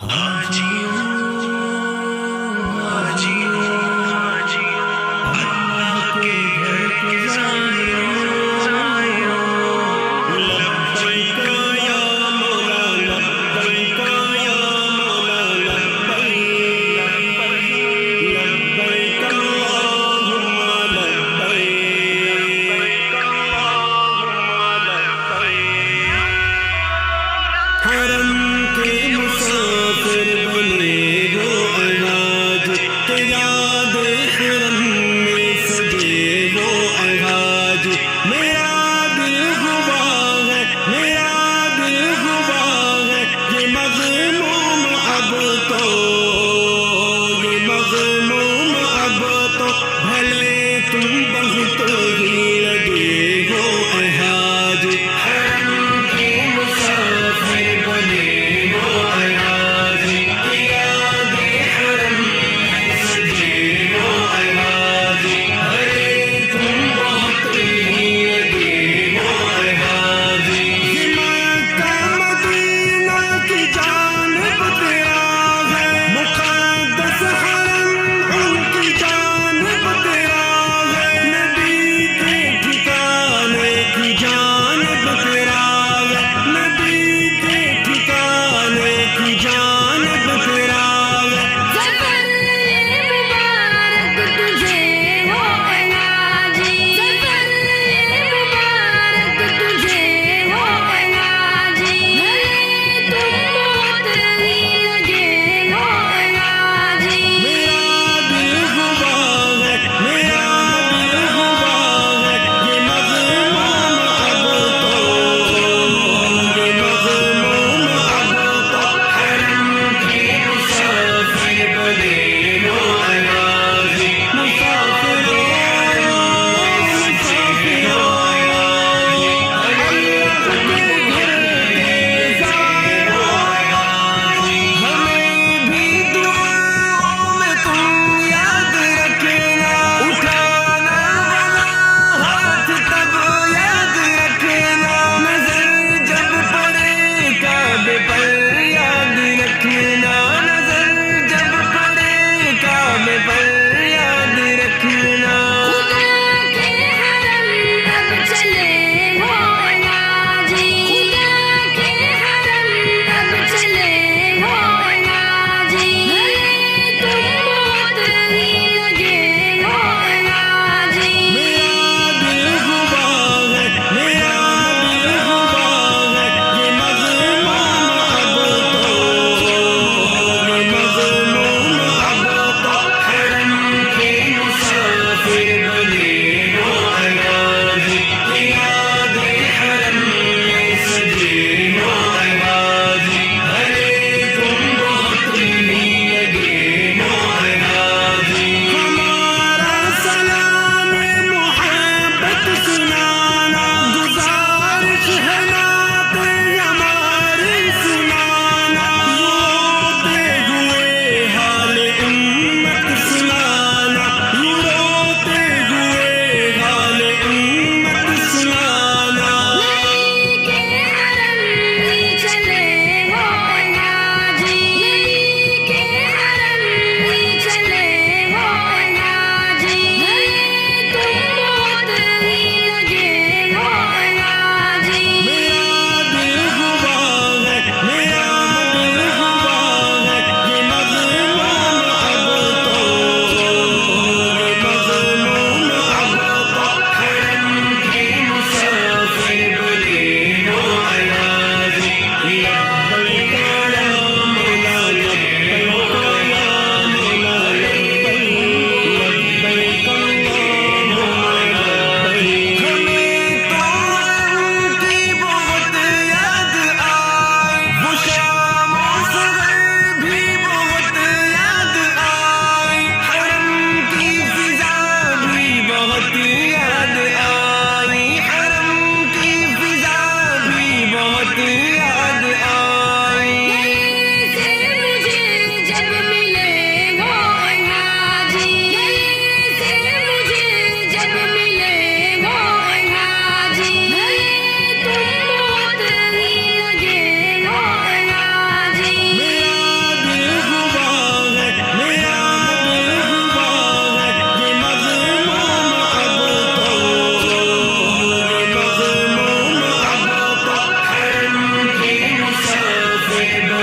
حاجیوں حاجیوں اللہ کے گھر کے زائروں لبیک یا مولا لبیک یا مولا لبیک لبیک اللہم لبیک اللہم لبیک حرم کے مسافر بنے وہ احاج کہ یاد حرم میں سجے وہ احاج میرا دل ہوا ہے میرا دل ہوا ہے یہ مغموم اب تو یہ مغموم اب تو بھلے تم بہت ہی لگے ہو احاج حرم کے مسافر بنے وہ احاج کہ یاد حرم میں سجے وہ احاج بھلے تم بہت ہی لگے ہو احاج یہ مکہ مدینہ کی جانب تیرا ہے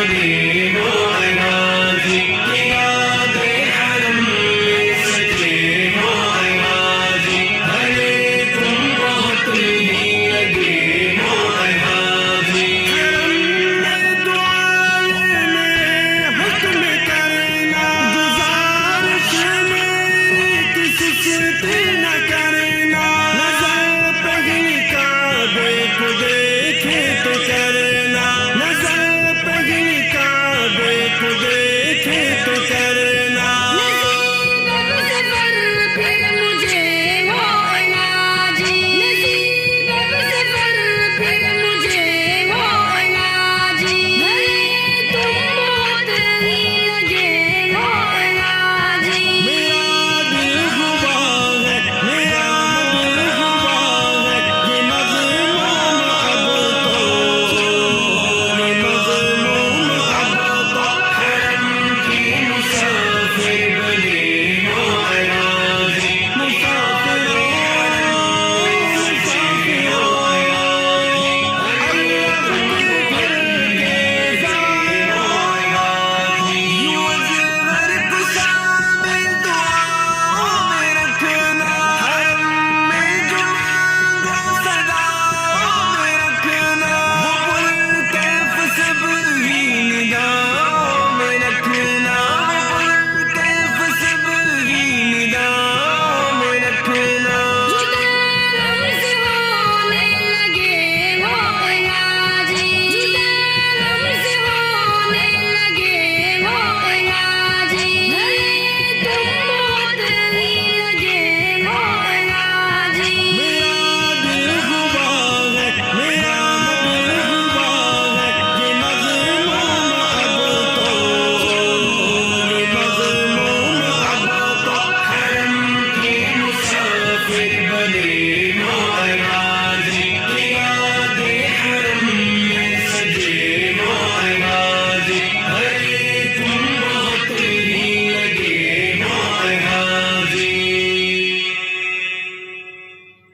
بنے وہ